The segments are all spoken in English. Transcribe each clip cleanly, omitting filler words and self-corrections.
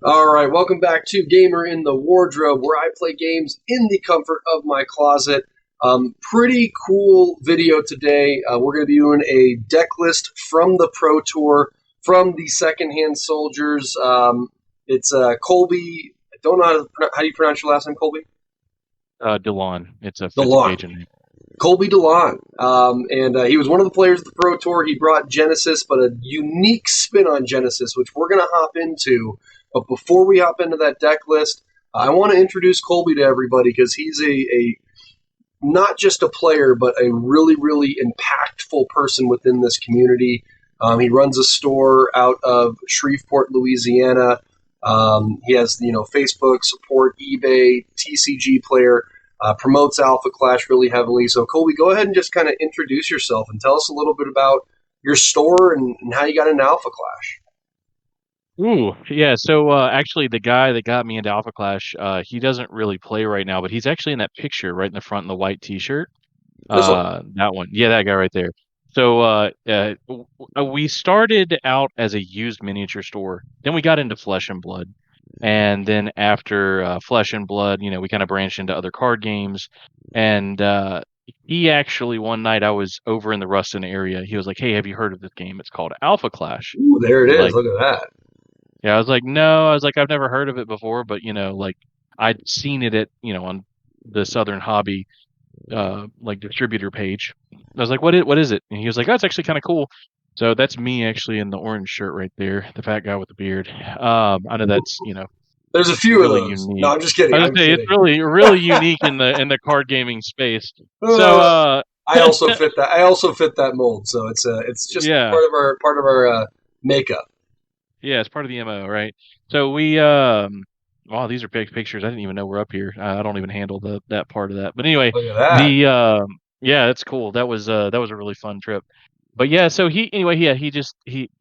All right, welcome back to Gamer in the Wardrobe, where I play games in the comfort of my closet. Pretty cool video today. We're going to be doing a deck list from the Pro Tour from the Secondhand Soldiers. It's Colby. I don't know how do you pronounce your last name, Colby? DeLon. It's a DeLon. Cajun name. Colby DeLon. And he was one of the players of the Pro Tour. He brought Genesis, but a unique spin on Genesis, which we're going to hop into. But before we hop into that deck list, I want to introduce Colby to everybody because he's a not just a player, but a really, really impactful person within this community. He runs a store out of Shreveport, Louisiana. He has, Facebook support, eBay, TCG player, promotes Alpha Clash really heavily. So, Colby, go ahead and just kind of introduce yourself and tell us a little bit about your store and how you got into Alpha Clash. Ooh, yeah. So actually, the guy that got me into Alpha Clash, he doesn't really play right now, but he's actually in that picture right in the front in the white T-shirt. This one. That one, yeah, that guy right there. So we started out as a used miniature store. Then we got into Flesh and Blood, and then after Flesh and Blood, we kind of branched into other card games. And he actually one night I was over in the Ruston area. He was like, "Hey, have you heard of this game? It's called Alpha Clash." Ooh, there it I was is. like, Look at that. yeah, I was like, no, I was like, I've never heard of it before, but like I'd seen it at, on the Southern Hobby like distributor page. I was like, what is it? And he was like, oh, it's actually kind of cool. So that's me actually in the orange shirt right there, the fat guy with the beard. I know that's, There's a few of really those. No, unique. I'm just kidding. I was I'm gonna say it's kidding. really unique in the card gaming space. So Uh, I also fit that. I also fit that mold. So it's just yeah. part of our makeup. Yeah, it's part of the MO, right? So wow, these are big pictures. I didn't even know we're up here. I don't even handle that part of that. But anyway, Look at that. the yeah, that's cool. That was a really fun trip. But yeah, so he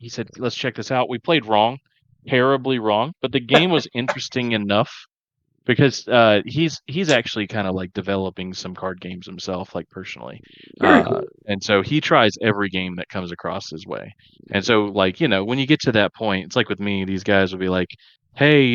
said, "Let's check this out." We played wrong, terribly wrong, but the game was interesting enough because he's actually kind of like developing some card games himself, like personally, Very cool. and so he tries every game that comes across his way. And so like when you get to that point, it's like with me, these guys will be like, hey,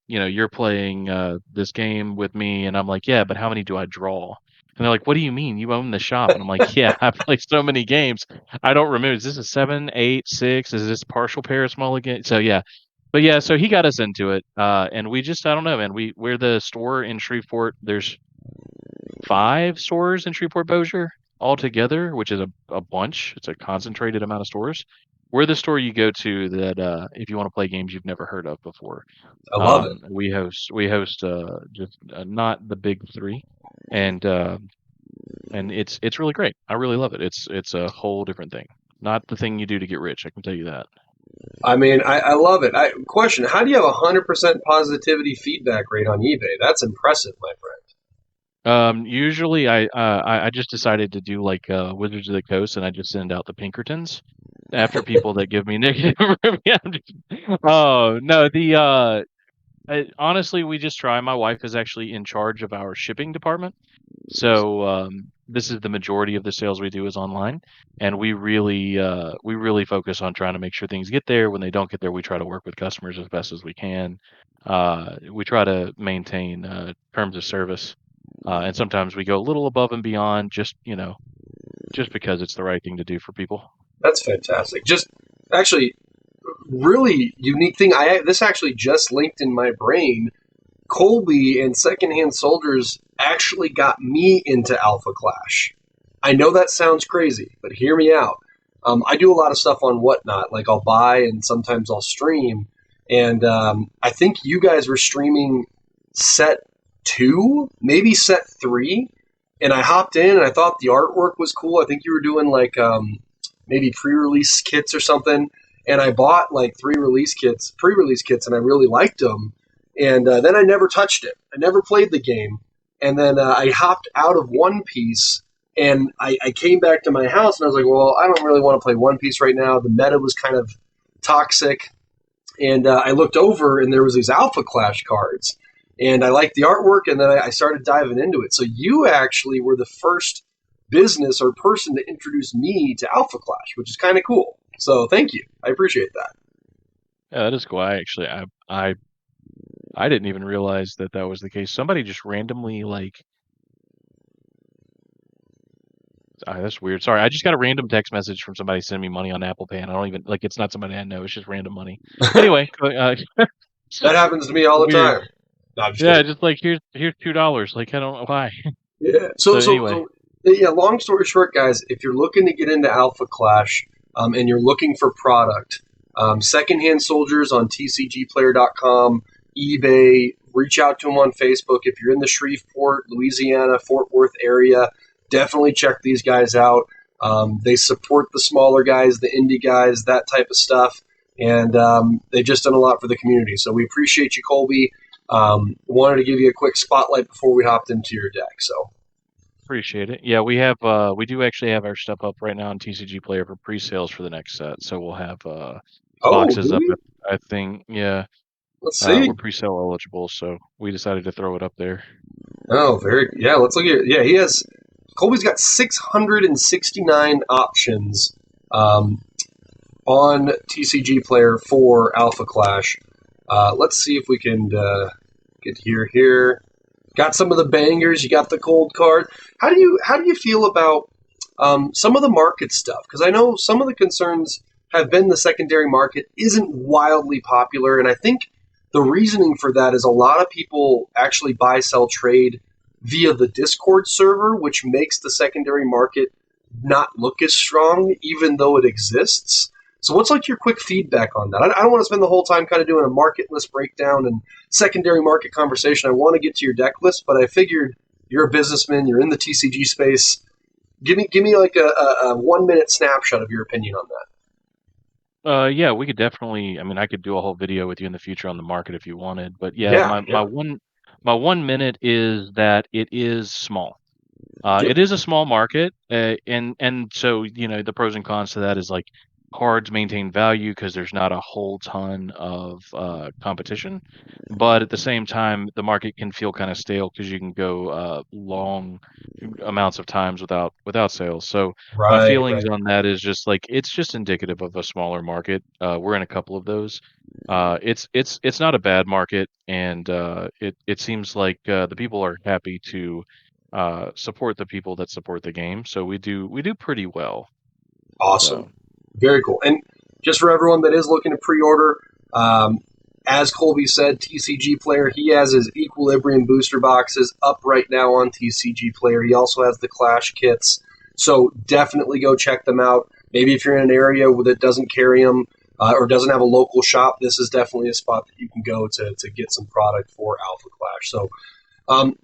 you're playing this game with me, and I'm like, yeah, but how many do I draw? And they're like, what do you mean, you own the shop? And I'm like, yeah, I play so many games, I don't remember, is this a 7, 8, 6, is this partial Paris Mulligan? So yeah, but yeah, so he got us into it, and we just, I don't know, man. We're the store in Shreveport. There's 5 stores in Shreveport Bossier altogether, which is a bunch. It's a concentrated amount of stores. We're the store you go to that if you want to play games you've never heard of before. I love it. We host just not the big three, and it's really great. I really love it. It's a whole different thing. Not the thing you do to get rich, I can tell you that. I mean, I love it. Question: how do you have 100% positivity feedback rate on eBay? That's impressive, my friend. Usually I just decided to do like Wizards of the Coast, and I just send out the Pinkertons after people that give me negative reviews. Oh no, honestly, we just try. My wife is actually in charge of our shipping department, so this is the majority of the sales we do is online, and we really focus on trying to make sure things get there. When they don't get there, we try to work with customers as best as we can. We try to maintain terms of service, and sometimes we go a little above and beyond, just because it's the right thing to do for people. That's fantastic. Just actually, really unique thing. This actually just linked in my brain. Colby and Secondhand Soldiers actually got me into Alpha Clash. I know that sounds crazy, but hear me out. I do a lot of stuff on Whatnot. Like I'll buy and sometimes I'll stream. And I think you guys were streaming set two, maybe set three. And I hopped in and I thought the artwork was cool. I think you were doing like maybe pre-release kits or something. And I bought like pre-release kits, and I really liked them. And then I never touched it. I never played the game. And then I hopped out of One Piece, and I came back to my house, and I was like, well, I don't really want to play One Piece right now. The meta was kind of toxic. And I looked over, and there was these Alpha Clash cards. And I liked the artwork, and then I started diving into it. So you actually were the first business or person to introduce me to Alpha Clash, which is kind of cool. So thank you. I appreciate that. Yeah, that is cool. I I didn't even realize that that was the case. Somebody just randomly like, that's weird. Sorry, I just got a random text message from somebody sending me money on Apple Pay, and I don't even like. It's not somebody I know. It's just random money. Anyway, it's That just happens to me all the weird. time. No, I'm just Yeah, kidding. just like here's $2. Like I don't know why. Yeah. So anyway, Yeah. Long story short, guys, if you're looking to get into Alpha Clash, and you're looking for product, Secondhand Soldiers on TCGplayer.com, eBay. Reach out to them on Facebook. If you're in the Shreveport, Louisiana, Fort Worth area, definitely check these guys out. They support the smaller guys, the indie guys, that type of stuff, and they've just done a lot for the community. So we appreciate you, Colby. Wanted to give you a quick spotlight before we hopped into your deck. So, appreciate it. Yeah, we do actually have our stuff up right now on TCG Player for pre-sales for the next set. So we'll have oh, do boxes up. we? I think yeah, Let's we're see. pre-sale eligible, so we decided to throw it up there. Oh, very. Yeah, let's look at it. Yeah, he has. Colby's got 669 options on TCG Player for Alpha Clash. Let's see if we can get here. Got some of the bangers. You got the cold card. How do you feel about some of the market stuff? Because I know some of the concerns have been the secondary market isn't wildly popular, and I think the reasoning for that is a lot of people actually buy, sell, trade via the Discord server, which makes the secondary market not look as strong, even though it exists. So, what's like your quick feedback on that? I don't want to spend the whole time kind of doing a market list breakdown and secondary market conversation. I want to get to your deck list, but I figured you're a businessman, you're in the TCG space. Give me like a 1 minute snapshot of your opinion on that. Yeah, we could definitely. I mean, I could do a whole video with you in the future on the market if you wanted. But yeah, Yeah, my yeah, my 1 minute is that it is small. yep, It is a small market, and so the pros and cons to that is like cards maintain value because there's not a whole ton of competition, but at the same time, the market can feel kind of stale because you can go long amounts of times without sales. So my right, feelings right, on that is just like it's just indicative of a smaller market. We're in a couple of those. It's not a bad market, and it seems like the people are happy to support the people that support the game. So we do pretty well. awesome, So very cool. And just for everyone that is looking to pre-order, um, as Colby said, TCG Player, he has his Equilibrium booster boxes up right now on TCG Player. He also has the Clash kits, so definitely go check them out. Maybe if you're in an area that doesn't carry them or doesn't have a local shop, this is definitely a spot that you can go to get some product for Alpha Clash. So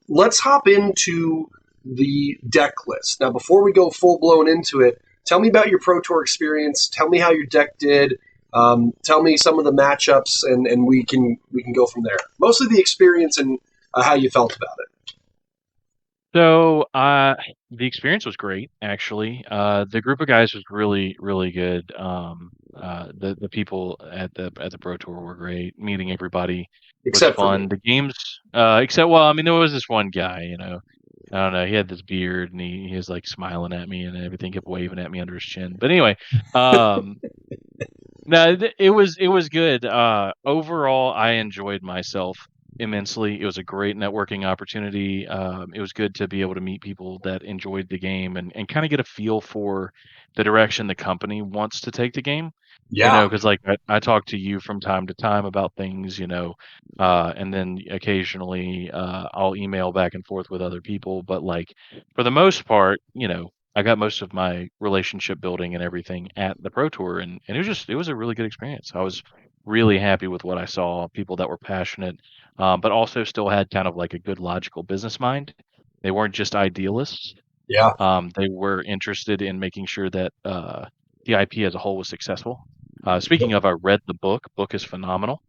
let's hop into the deck list. Now, before we go full blown into it, tell me about your Pro Tour experience. Tell me how your deck did. Tell me some of the matchups, and we can go from there. Mostly the experience and how you felt about it. so the experience was great actually. The group of guys was really good. The people at the Pro Tour were great. Meeting everybody was Except for me. fun. The games, except well, I mean, there was this one guy, I don't know. He had this beard and he was like smiling at me and everything, kept waving at me under his chin. But anyway, um, no, it was good. Overall, I enjoyed myself immensely. It was a great networking opportunity. It was good to be able to meet people that enjoyed the game and kind of get a feel for the direction the company wants to take the game. Yeah, Because like I talk to you from time to time about things, and then occasionally I'll email back and forth with other people. But like for the most part, I got most of my relationship building and everything at the Pro Tour, and it was a really good experience. I was really happy with what I saw. People that were passionate, but also still had kind of like a good logical business mind. They weren't just idealists. yeah. They were interested in making sure that the IP as a whole was successful. Speaking of, I read the book. Book is phenomenal.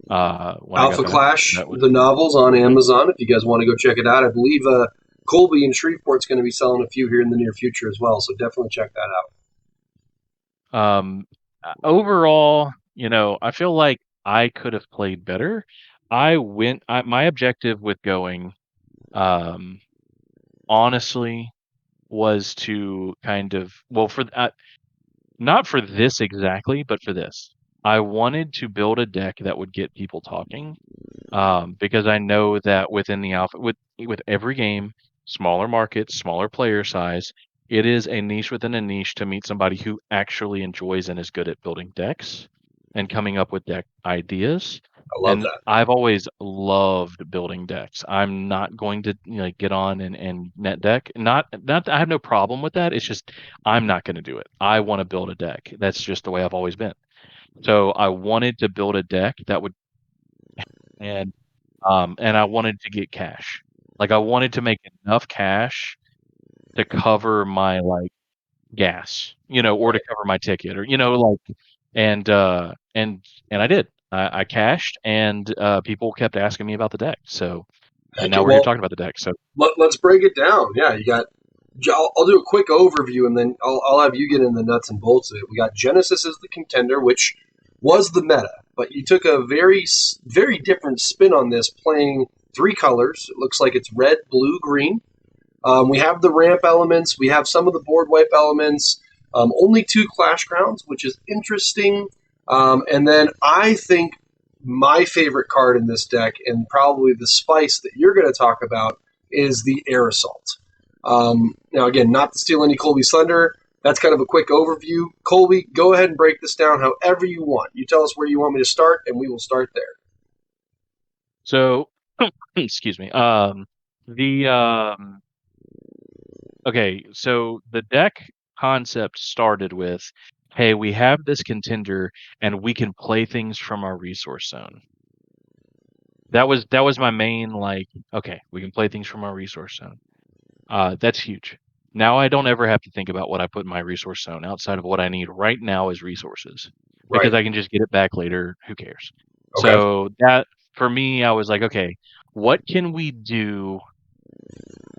When I got Alpha back, Clash, that was the novels on yeah. Amazon. If you guys want to go check it out, I believe Colby in Shreveport's going to be selling a few here in the near future as well. So definitely check that out. Overall, I feel like I could have played better. My objective with going, um, honestly, was to kind of, well, not for this exactly, but for this. I wanted to build a deck that would get people talking. because I know that within the alpha, with every game, smaller market, smaller player size, it is a niche within a niche to meet somebody who actually enjoys and is good at building decks and coming up with deck ideas. I love And that. I've always loved building decks. I'm not going to get on and net deck. Not I have no problem with that. It's just I'm not going to do it. I want to build a deck. That's just the way I've always been. So I wanted to build a deck that would and and I wanted to get cash. Like I wanted to make enough cash to cover my like gas, or to Right. cover my ticket, or and and I did. I cashed, and people kept asking me about the deck. So, and Heck, now we're here well, talking about the deck. So, let's break it down. Yeah, you got. I'll do a quick overview, and then I'll have you get in the nuts and bolts of it. We got Genesis as the contender, which was the meta, but you took a very different spin on this, playing three colors. It looks like it's red, blue, green. We have the ramp elements. We have some of the board wipe elements. Only two Clash Grounds, which is interesting. And then I think my favorite card in this deck, and probably the spice that you're going to talk about, is the Air Assault. Now, again, not to steal any Colby's thunder, that's kind of a quick overview. Colby, go ahead and break this down however you want. You tell us where you want me to start, and we will start there. so excuse me. The Okay, so the deck concept started with, hey, we have this contender, and we can play things from our resource zone. That was my main, like, okay, we can play things from our resource zone. That's huge. Now I don't ever have to think about what I put in my resource zone outside of what I need right now as resources, because Right. I can just get it back later. Who cares? Okay. So that for me, I was like, okay, what can we do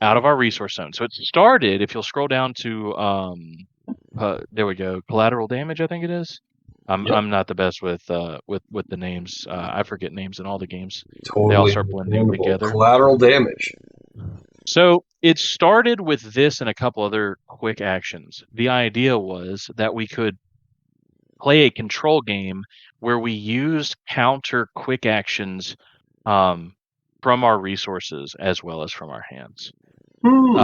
out of our resource zone? So it started, if you'll scroll down to there we go, collateral damage, I think it is. Yep. I'm not the best with the names. I forget names in all the games. They all Totally start blending understandable. together. Collateral damage. So it started with this and a couple other quick actions. The idea was that we could play a control game where we used counter quick actions um, from our resources as well as from our hands. Hmm.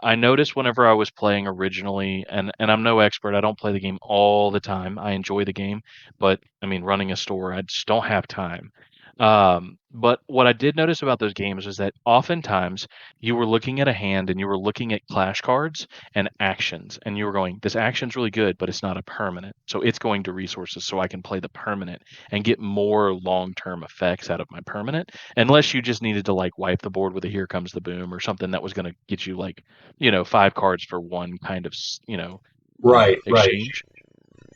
I noticed whenever I was playing originally, and I'm no expert. I don't play the game all the time. I enjoy the game, but I mean, running a store, I just don't have time. But what I did notice about those games is that oftentimes you were looking at a hand and you were looking at clash cards and actions, and you were going, "This action's really good, but it's not a permanent, so it's going to resources, so I can play the permanent and get more long-term effects out of my permanent." Unless you just needed to like wipe the board with a "Here Comes the Boom" or something that was going to get you like, 5 cards for one kind of Right. Right. exchange.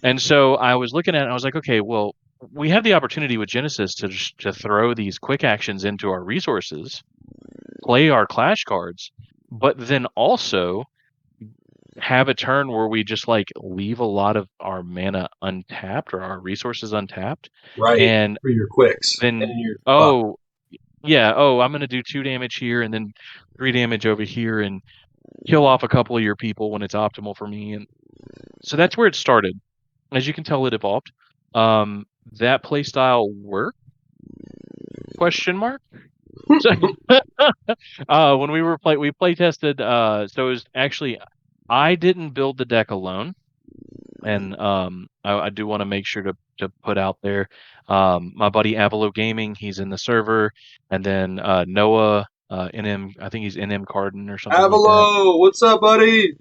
And so I was looking at it, and I was like, okay, well, we have the opportunity with Genesis to throw these quick actions into our resources, play our clash cards, but then also have a turn where we just like leave a lot of our mana untapped or our resources untapped, Right. and For your quicks then, and your buff. oh yeah, oh, I'm going to do 2 damage here and then 3 damage over here and kill off a couple of your people when it's optimal for me. And so that's where it started. As you can tell, it evolved. That play style worked? Question mark. So when we play tested. So it was actually, I didn't build the deck alone, and I do want to make sure to put out there, my buddy Avalo Gaming, he's in the server, and then Noah, NM, I think he's NM Carden or something like that. Avalo, what's up, buddy?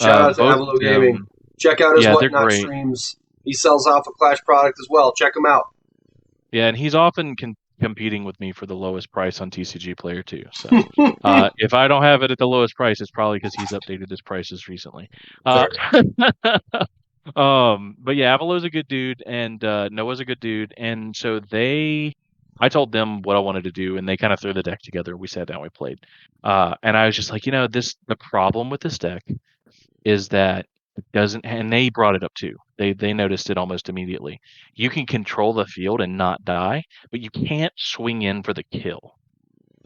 Shout out to Both Avalo of Gaming. them, Check out his yeah, they're Whatnot great. streams. He sells Alpha Clash product as well. Check him out. Yeah, and he's often competing with me for the lowest price on TCG Player too. So if I don't have it at the lowest price, it's probably because he's updated his prices recently. Uh, Fair. but yeah, Avalo's a good dude, and Noah's a good dude, and so I told them what I wanted to do, and they kind of threw the deck together. We sat down, we played, and I was just like, the problem with this deck is that it doesn't, and they brought it up too. They noticed it almost immediately. You can control the field and not die, but you can't swing in for the kill.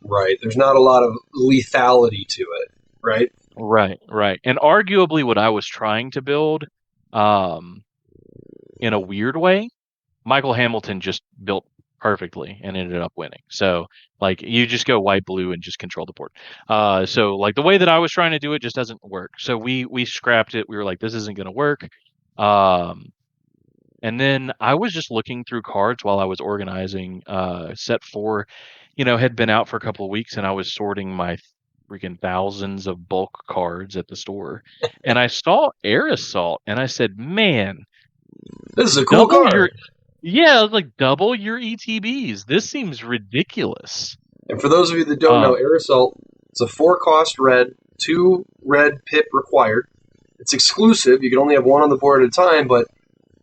Right. There's not a lot of lethality to it. Right. Right, right. And arguably what I was trying to build, um, in a weird way, Michael Hamilton just built perfectly and ended up winning. So like you just go white blue and just control the board. So like the way that I was trying to do it just doesn't work. So we scrapped it. We were like, this isn't going to work. Um, and then I was just looking through cards while I was organizing. Set 4, had been out for a couple of weeks, and I was sorting my freaking thousands of bulk cards at the store, and I saw Air Assault, and I said, "Man, This is a cool double your card. yeah, I was like double your ETBs. This seems ridiculous." And for those of you that don't know, Um, Air Assault, it's a 4-cost red, 2 red pip required. It's exclusive. You can only have one on the board at a time, but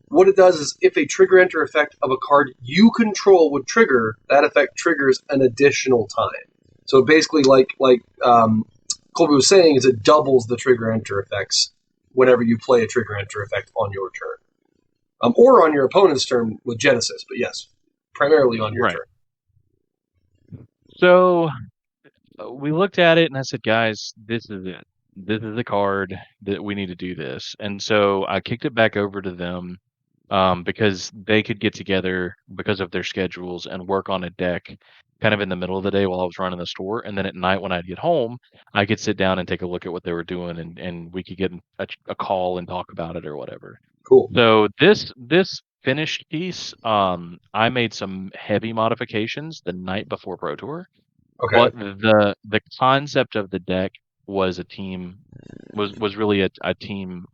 what it does is if a trigger enter effect of a card you control would trigger, that effect triggers an additional time. So basically, Colby was saying, is it doubles the trigger enter effects whenever you play a trigger enter effect on your turn. Or on your opponent's turn with Genesis, but yes, primarily on your right. turn. So we looked at it, and I said, "Guys, this is it. This is the card that we need to do this." And so I kicked it back over to them, because they could get together because of their schedules and work on a deck kind of in the middle of the day while I was running the store. And then at night when I'd get home, I could sit down and take a look at what they were doing, and we could get a call and talk about it or whatever. Cool. So this finished piece, I made some heavy modifications the night before Pro Tour, Okay. but the concept of the deck was a team was really a team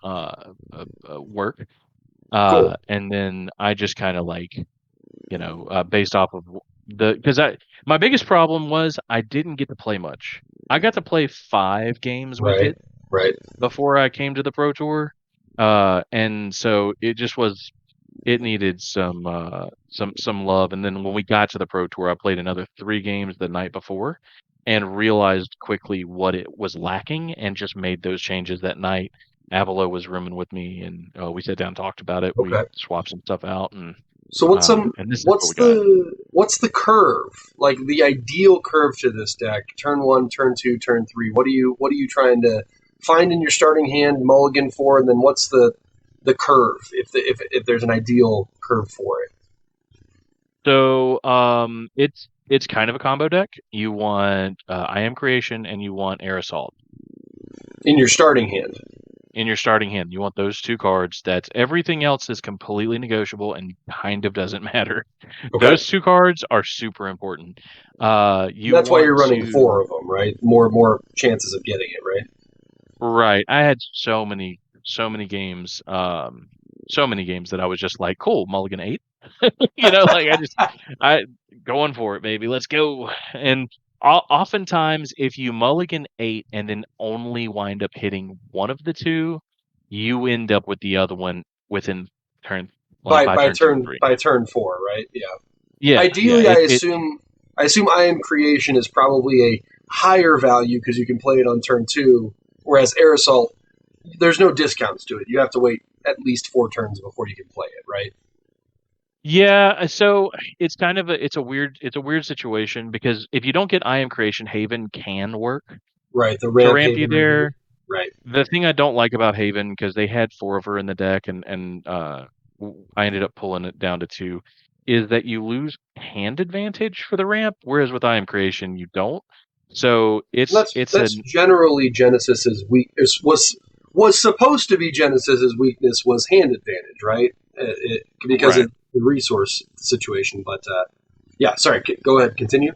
work. Cool. And then I just kind of like, based off of because my biggest problem was I didn't get to play much. I got to play 5 games with Right. it Right. before I came to the Pro Tour. And so it needed some love. And then when we got to the Pro Tour, I played another 3 games the night before and realized quickly what it was lacking and just made those changes that night. Avalo was rooming with me, and we sat down and talked about it. We Okay. swapped some stuff out, So and this is what we got. what's the curve? Like the ideal curve to this deck? Turn 1, turn 2, turn 3. What are you trying to find in your starting hand, mulligan for, and then what's the curve if there's an ideal curve for it? So it's kind of a combo deck. You want I Am Creation and you want Air Assault. In your starting hand. In your starting hand, you want those 2 cards. That's everything else is completely negotiable and kind of doesn't matter. Okay. Those 2 cards are super important. You That's why want you're running 4 to of them, right? More chances of getting it, right? right. I had so many games that I was just like, cool, Mulligan 8. Like I going for it, baby. Let's go. And oftentimes, if you mulligan 8 and then only wind up hitting one of the 2, you end up with the other one within turn, like by turn 2 or 3. By turn 4, right? Yeah. Yeah, yeah. Ideally, I assume I Am Creation is probably a higher value because you can play it on turn 2, whereas Air Assault, there's no discounts to it. You have to wait at least 4 turns before you can play it, right? Yeah, so it's kind of it's a weird situation because if you don't get I Am Creation, Haven can work Right, the to ramp ramp you haven removal. there. Right. The thing I don't like about Haven, because they had 4 of her in the deck, and I ended up pulling it down to 2, is that you lose hand advantage for the ramp, whereas with I Am Creation you don't. So it's That's an generally Genesis's weak was supposed to be Genesis's weakness was hand advantage, right? Because right. of the resource situation. But yeah, sorry. Go ahead. Continue.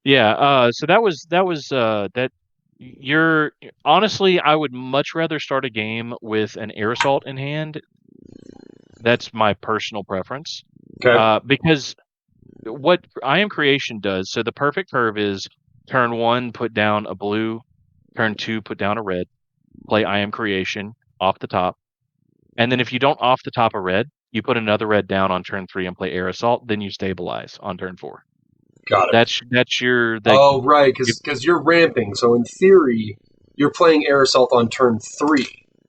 Yeah. So that you're honestly, I would much rather start a game with an Air Assault in hand. That's my personal preference. Okay. Because what I Am Creation does, so the perfect curve is turn 1, put down a blue, turn 2, put down a red, play I Am Creation off the top. And then if you don't off the top a red, you put another red down on turn 3 and play Air Assault, then you stabilize on turn 4. Got it. That's your like Oh, right, if, because you're ramping. So in theory, you're playing Air Assault on turn 3,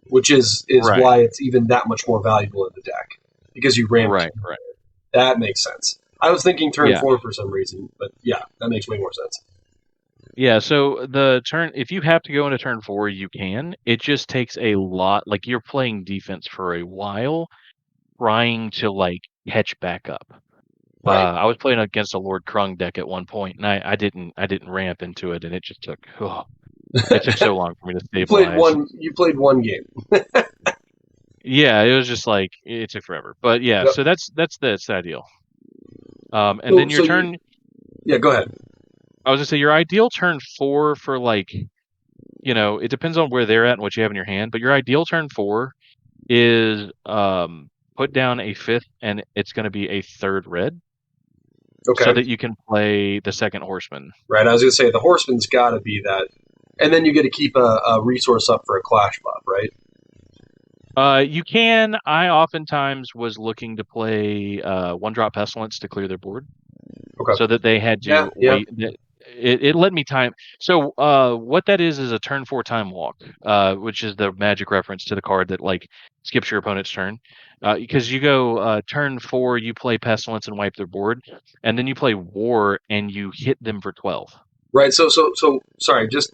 which is right, why it's even that much more valuable in the deck because you ramped. right. That makes sense. I was thinking turn Yeah. 4 for some reason, but yeah, that makes way more sense. Yeah, so the turn if you have to go into turn 4, you can. It just takes a lot, like you're playing defense for a while trying to like catch back up. Right. I was playing against a Lord Krung deck at one point, and I didn't ramp into it, and it just took it took so long for me to stabilize. You played one game. Yeah, it was just like it took forever. But yeah, Yep. so that's the ideal. And So then your so you turn. yeah, go ahead. I was gonna say your ideal turn 4 for like, it depends on where they're at and what you have in your hand, but your ideal turn 4 is put down a 5th, and it's going to be a 3rd red, so Okay. that you can play the second horseman. Right. I was gonna say the horseman's gotta be that. And then you get to keep a resource up for a clash buff, right? You can. I oftentimes was looking to play 1-drop pestilence to clear their board, Okay. so that they had Yeah, to yeah. wait. It let me time. So what that is a turn 4 time walk, which is the magic reference to the card that like skips your opponent's turn. Because you go turn 4, you play pestilence and wipe their board, and then you play war and you hit them for 12. Right. So sorry, just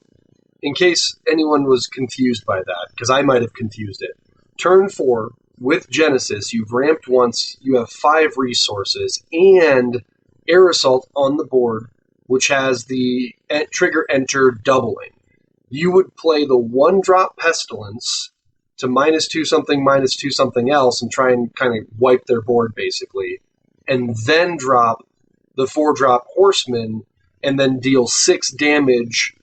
in case anyone was confused by that, because I might have confused it. Turn 4, with Genesis, you've ramped once, you have 5 resources, and Air Assault on the board, which has the trigger enter doubling. You would play the 1-drop Pestilence to minus 2 something else and try and kind of wipe their board, basically, and then drop the 4-drop Horseman and then deal 6 damage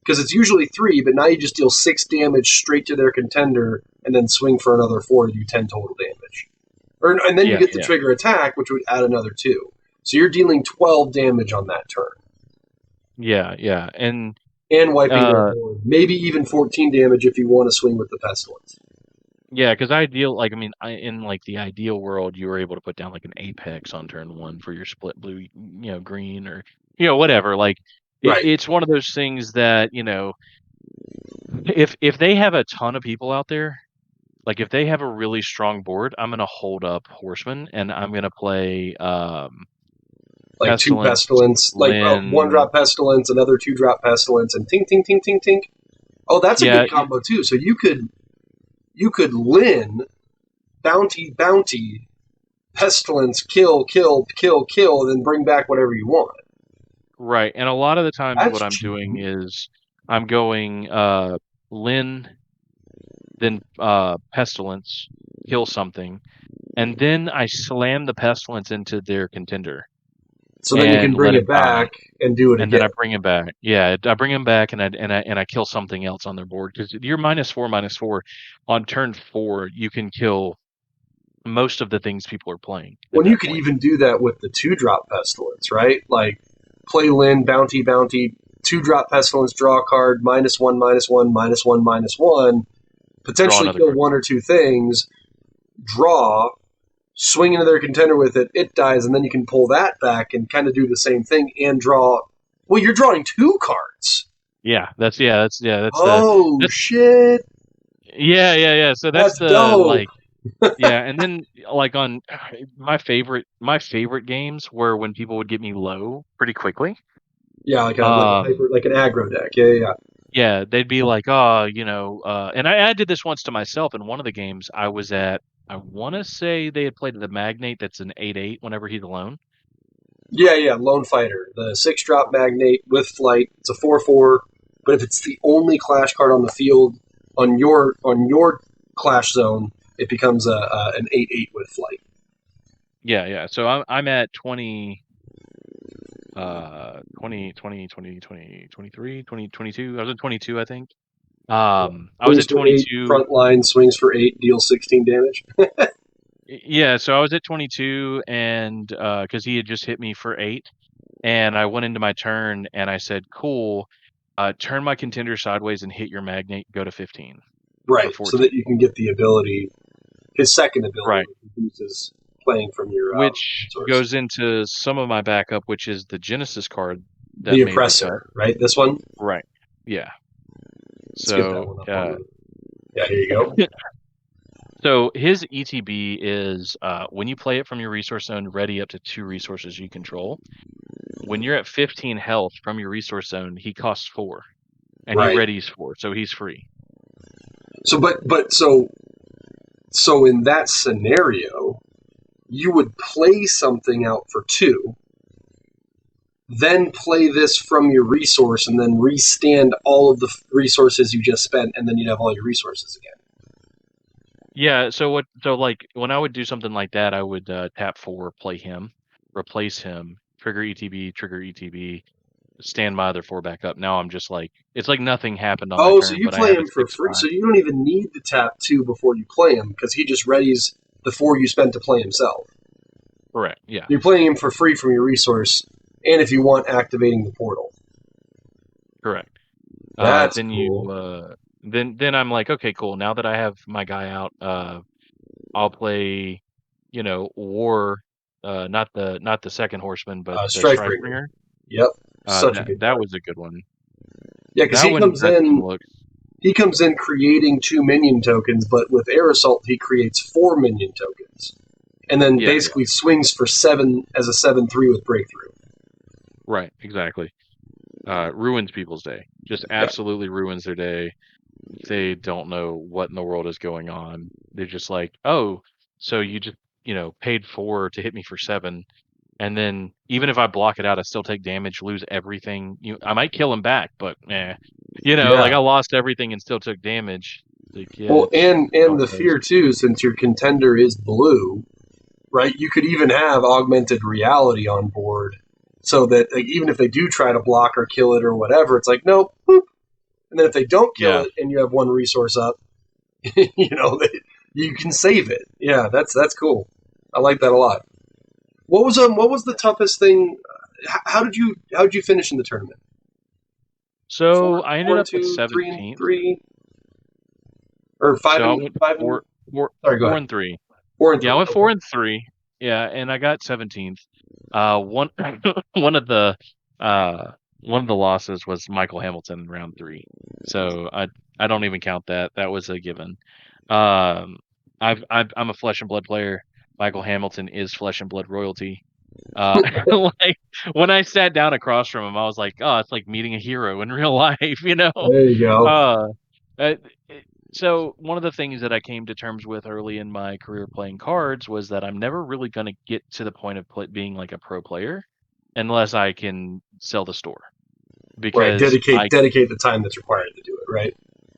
because it's usually 3, but now you just deal 6 damage straight to their contender and then swing for another 4 to do 10 total damage. And then you Yeah, get the yeah, trigger attack, which would add another 2. So you're dealing 12 damage on that turn yeah, and wiping their uh, board. Maybe even 14 damage if you want to swing with the Pestilence. yeah, because ideal, like, I mean, in like the ideal world, you were able to put down like an apex on turn 1 for your split blue, green, or whatever. Like, Right. it's one of those things that if they have a ton of people out there, like if they have a really strong board, I'm gonna hold up Horseman and I'm gonna play Like 2 Pestilence, Pestilence, like 1-drop Lynn. Pestilence, another 2-drop Pestilence, and tink, tink, tink, tink, tink. Oh, that's a Yeah, good combo too. So you could Lin, bounty, Pestilence, kill, kill, kill, kill, and then bring back whatever you want. right. And a lot of the times That's what I'm doing cheating. is I'm going Lynn, then Pestilence, kill something, and then I slam the Pestilence into their contender So then you can and bring let it him die. back and do it And then I again. bring him back. Yeah, I bring him back, and I kill something else on their board, because you're -4 on turn 4. You can kill most of the things people are playing at When you that could point. even do that with the 2-drop Pestilence, right? Like play Lin, bounty, 2-drop Pestilence, draw a card, -1, -1, -1, -1, Draw potentially another kill card. 1 or 2 things, draw, swing into their contender with it, it dies, and then you can pull that back and kind of do the same thing and draw. Well, you're drawing 2 cards. That's the Oh that's shit, yeah. So that's that's the dope. like yeah, and then like on my favorite games were when people would get me low pretty quickly. Yeah, like a Um, hyper like an aggro deck. Yeah, yeah, yeah. yeah, they'd be like, oh, and I did this once to myself in one of the games I was at. I want to say they had played the Magnate that's an 8/8 whenever he's alone. Yeah, yeah, Lone Fighter, the 6-drop Magnate with flight. It's a 4/4, but if it's the only clash card on the field on your clash zone, it becomes an 8/8 with flight. Yeah. So I'm at 20, 23, 2022. I was at 22, I think. I was Swings at for 8, 22. front line swings for 8, deals 16 damage. Yeah, so I was at 22, and because he had just hit me for 8, and I went into my turn and I said, "Cool, turn my contender sideways and hit your Magnate. Go to 15 for Right, so 14." that you can get the ability, his second ability, Right. which boosts playing from your Which resource. goes into some of my backup, which is the Genesis card that The made the cut. Oppressor, right? This one? Right. Yeah. Let's get that So, one up on the. Yeah, here you go. so his ETB is when you play it from your resource zone, ready up to 2 resources you control. When you're at 15 health from your resource zone, he costs 4, and he Right. readies 4, so he's free. So, but so in that scenario, you would play something out for 2, then play this from your resource, and then restand all of the resources you just spent, and then you'd have all your resources again. Yeah, so like when I would do something like that, I would tap 4, play him, replace him, trigger ETB, stand my other 4 back up. Now I'm just like, it's like nothing happened on my Oh, so turn, you but I play have a him for 6 free, spot. so you don't even need to tap 2 before you play him, because he just readies the 4 you spent to play himself. Correct. Yeah. You're playing him for free from your resource, and if you want, activating the portal. Correct. That's Then cool. then I'm like, okay, cool. Now that I have my guy out, I'll play, War, not the second horseman, but the Strifebringer. Strifebringer. Yep, such a That good that card. was a good one. Yeah, because That one, that thing looks. he comes in creating 2 minion tokens, but with Air Assault he creates 4 minion tokens, and then Yeah, yeah, basically swings for 7 as a 7/3 with breakthrough. right, exactly. Ruins people's day. Just Yeah, absolutely ruins their day. They don't know what in the world is going on. They're just like, oh, so you just, paid 4 to hit me for 7. And then even if I block it out, I still take damage, lose everything. I might kill him back, but like yeah. I lost everything and still took damage. Like, yeah, Well, it's how and it the goes. fear too, since your contender is blue, right? You could even have augmented reality on board, so that like, even if they do try to block or kill it or whatever, it's like nope. Boop. And then if they don't kill Yeah. it and you have 1 resource up, you can save it. Yeah, that's cool. I like that a lot. What was the toughest thing? How did you finish in the tournament? So Four I ended four and up with two, 17th. 3 or So I went 5 and four, four, sorry, go four ahead. and three. 4 and Yeah, I 3. went Okay. 4 and 3. Yeah, and I got 17th. One one of the uh one of the losses was Michael Hamilton in round 3. So I don't even count that. That was a given. Um, I'm a flesh and blood player. Michael Hamilton is flesh and blood royalty. Uh, like when I sat down across from him, I was like, oh, it's like meeting a hero in real life, you know? There you go. Uh, uh, so one of the things that I came to terms with early in my career playing cards was that I'm never really going to get to the point of being like a pro player unless I can sell the store Right. because Dedicate the time that's required to do it. Right.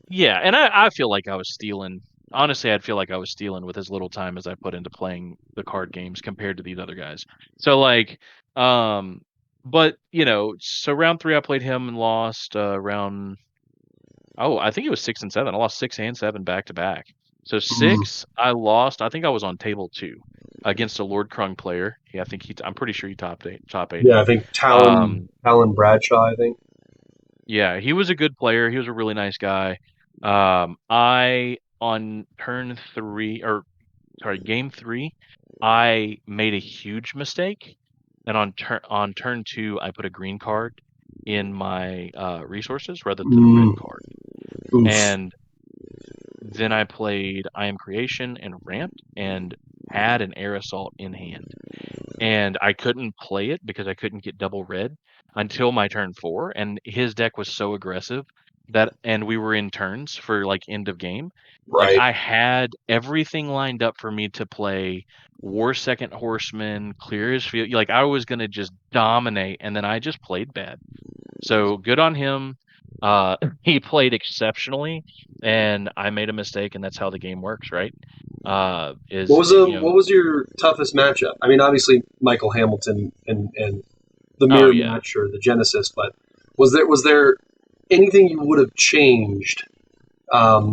yeah, and I feel like I was stealing. Honestly, I'd feel like I was stealing with as little time as I put into playing the card games compared to these other guys. So like, um, but so round 3 I played him and lost. Round Oh, I think it was 6 and 7. I lost 6 and 7 back to back. So Mm. 6 I lost. I think I was on table 2 against a Lord Krung player. Yeah, I'm pretty sure he top eight Yeah, it. I think Um, Talon Bradshaw. I think. yeah, he was a good player. He was a really nice guy. I on turn 3 or sorry, game 3, I made a huge mistake, and on turn 2, I put a green card in my resources rather than a red Mm. card, Oof. and then I played I Am Creation and Ramped and had an Air Assault in hand, and I couldn't play it because I couldn't get double red until my turn 4, and his deck was so aggressive and we were in turns for like end of game. Like Right. I had everything lined up for me to play War Second Horseman, clear his field. Like I was gonna just dominate, and then I just played bad. So good on him. He played exceptionally, and I made a mistake, and that's how the game works, right? What was your toughest matchup? I mean, obviously Michael Hamilton and the Oh mirror yeah. match or the Genesis, but was there anything you would have changed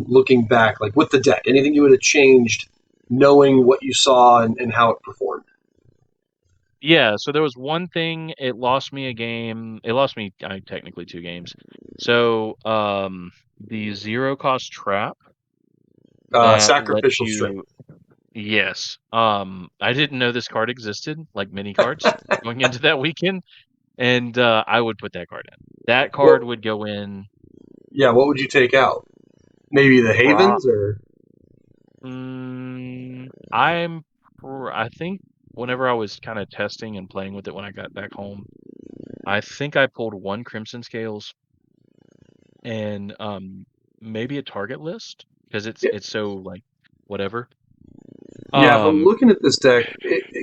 looking back, like with the deck? Anything you would have changed knowing what you saw and how it performed? Yeah, so there was one thing, it lost me a game. It lost me technically 2 games. So, the zero cost trap that lets Sacrificial Strength. you yes. I didn't know this card existed, like mini cards going into that weekend, and I would put that card in. That What? card would go in Yeah. What would you take out? Maybe the pro Havens or mm, I'm I think whenever I was kind of testing and playing with it when I got back home, I think I pulled 1 Crimson Scales and maybe a target list because it's yeah. it's so like whatever. Yeah, if I'm Um, looking at this deck,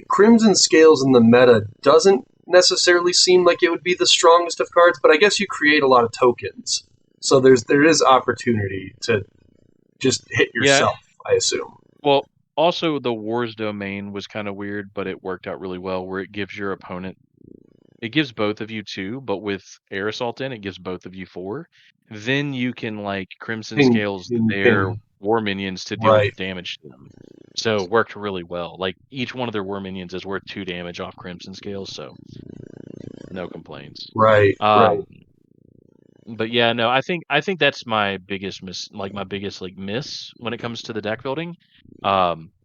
Crimson Scales in the meta doesn't necessarily seem like it would be the strongest of cards, but I guess you create a lot of tokens, so there is opportunity to just hit yeah, yourself, I assume. well, also the Wars domain was kind of weird, but it worked out really well where it gives your opponent, it gives both of you 2, but with Air Assault in, it gives both of you 4. Then you can like Crimson Ping, Scales ping, their ping. war minions to deal Right, damage to them. So it worked really well. Like each one of their war minions is worth 2 damage off Crimson Scales, so no complaints. right, right. Um, but yeah, no, I think that's my biggest my biggest like miss when it comes to the deck building.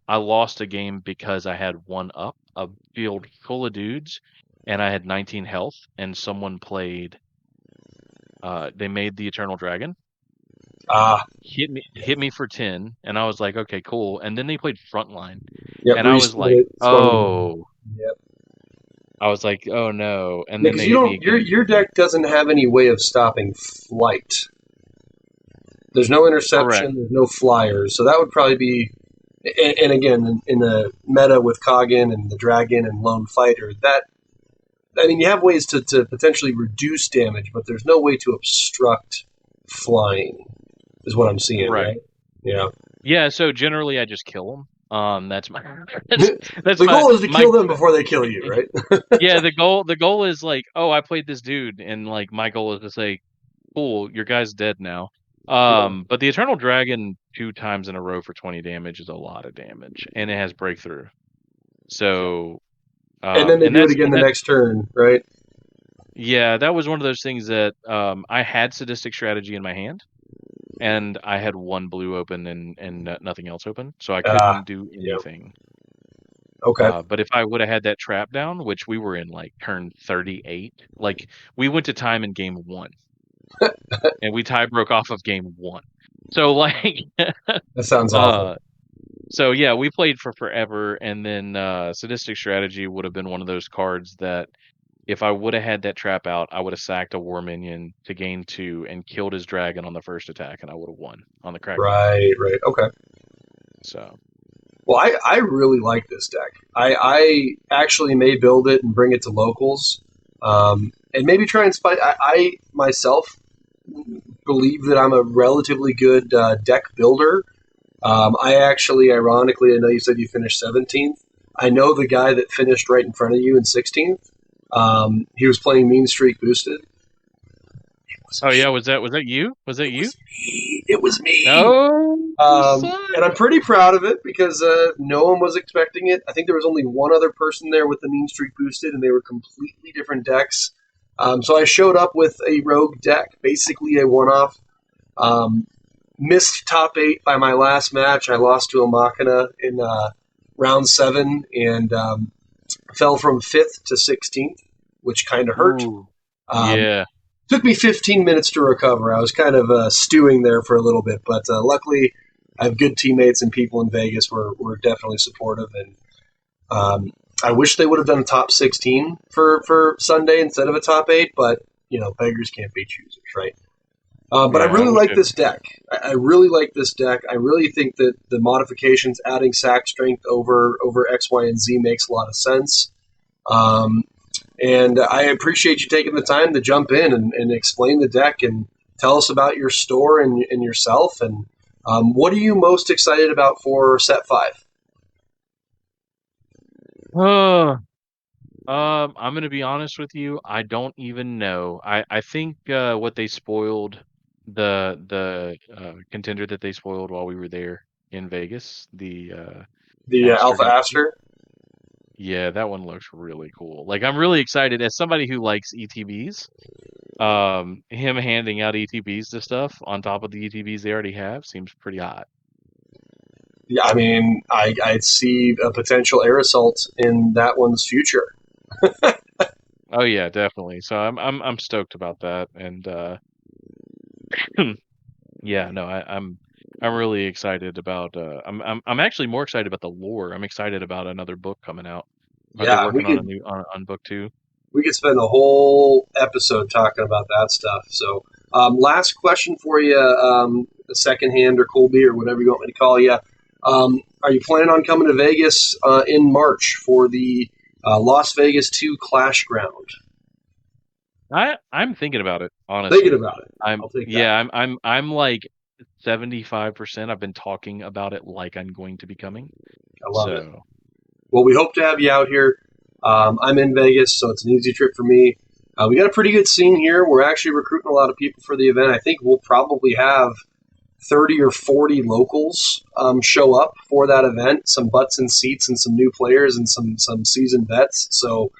I lost a game because I had one up, a field full of dudes, and I had 19 health, and someone played. They made the Eternal Dragon, Ah, hit me for 10, and I was like, okay, cool. And then they played Frontline, yep. and I was Resplit like, it. Storm. oh, Yep. I was like, oh no. And Yeah, then because they you hit me don't. again. Your deck doesn't have any way of stopping flight. There's no Correct. interception. There's no flyers. So that would probably be. And again, in the meta with Koggin and the Dragon and Lone Fighter, that I mean, you have ways to potentially reduce damage, but there's no way to obstruct flying. Is what I'm seeing, Right. right? Yeah. Yeah, so generally I just kill them. That's my that's that's The goal is to kill them before they kill you, right? yeah, the goal is like, oh, I played this dude, and like my goal is to say, cool, your guy's dead now. Yeah. But the Eternal Dragon 2 times in a row for 20 damage is a lot of damage, and it has breakthrough. So And then they and do it again the that's next turn, right? yeah, that was one of those things that I had sadistic strategy in my hand, and I had one blue open and nothing else open, so I Ah, couldn't do yeah. anything. Okay. But if I would have had that trap down, which we were in like turn 38, like we went to time in game 1, and we tie broke off of game 1. So like, That sounds awful. uh, so yeah, we played for forever, and then sadistic strategy would have been one of those cards that if I would have had that trap out, I would have sacked a war minion to gain 2 and killed his dragon on the first attack, and I would have won on the crackdown. Right, right. Okay. So Well, I really like this deck. I actually may build it and bring it to locals, and maybe try and spy. I myself believe that I'm a relatively good deck builder. I actually, ironically, I know you said you finished 17th. I know the guy that finished right in front of you in 16th. He was playing Mean Streak Boosted. It was oh me. yeah, was that you? Was that It you? was me. It was me. Oh, And son. I'm pretty proud of it because no one was expecting it. I think there was only one other person there with the Mean Streak Boosted, and they were completely different decks. So I showed up with a rogue deck, basically a one-off. Um, Missed top 8 by my last match. I lost to a Machina in round 7 and fell from 5th to 16th, which kind of hurt. Ooh. Um, Yeah. Took me 15 minutes to recover. I was kind of stewing there for a little bit, but luckily I have good teammates and people in Vegas were definitely supportive. And I wish they would have done a top 16 for Sunday instead of a top 8, but, beggars can't be choosers, right? But I Yeah, I really wish like it. this deck. I really like this deck. I really think that the modifications, adding sack strength over X, Y, and Z makes a lot of sense. Um, and I appreciate you taking the time to jump in and explain the deck and tell us about your store and yourself. And what are you most excited about for set 5? Uh, I'm gonna be honest with you. I don't even know. I think what they spoiled, the contender that they spoiled while we were there in Vegas, the The Aster Alpha Demon. Aster? Yeah, that one looks really cool. Like I'm really excited as somebody who likes ETBs. Him handing out ETBs to stuff on top of the ETBs they already have seems pretty hot. Yeah, I mean, I see a potential air assault in that one's future. Oh yeah, definitely. So I'm stoked about that, and yeah, no, I'm really excited about. I'm actually more excited about the lore. I'm excited about another book coming out. Are they Yeah, working on a new on book 2? we could spend a whole episode talking about that stuff. So, last question for you, the second hand or Colby or whatever you want me to call you. Are you planning on coming to Vegas in March for the Las Vegas 2 Clash Ground? I'm thinking about it, Thinking honestly. about it. I'm I'll take that. yeah, I'm like 75%. I've been talking about it like I'm going to be coming. I love it. So Well, we hope to have you out here. I'm in Vegas, so it's an easy trip for me. We got a pretty good scene here. We're actually recruiting a lot of people for the event. I think we'll probably have 30 or 40 locals show up for that event. Some butts and seats and some new players and some seasoned vets. So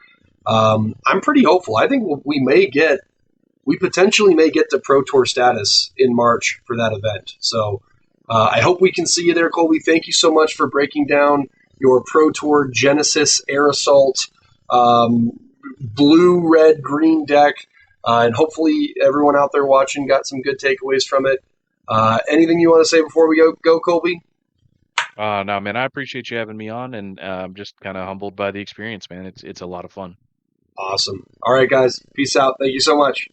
I'm pretty hopeful. I think we potentially may get to Pro Tour status in March for that event. So I hope we can see you there, Colby. Thank you so much for breaking down your Pro Tour Genesis Air Assault blue, red, green deck. And hopefully everyone out there watching got some good takeaways from it. Anything you want to say before we go, Colby? no, man, I appreciate you having me on, and I'm just kind of humbled by the experience, man. It's a lot of fun. Awesome. All right, guys. Peace out. Thank you so much.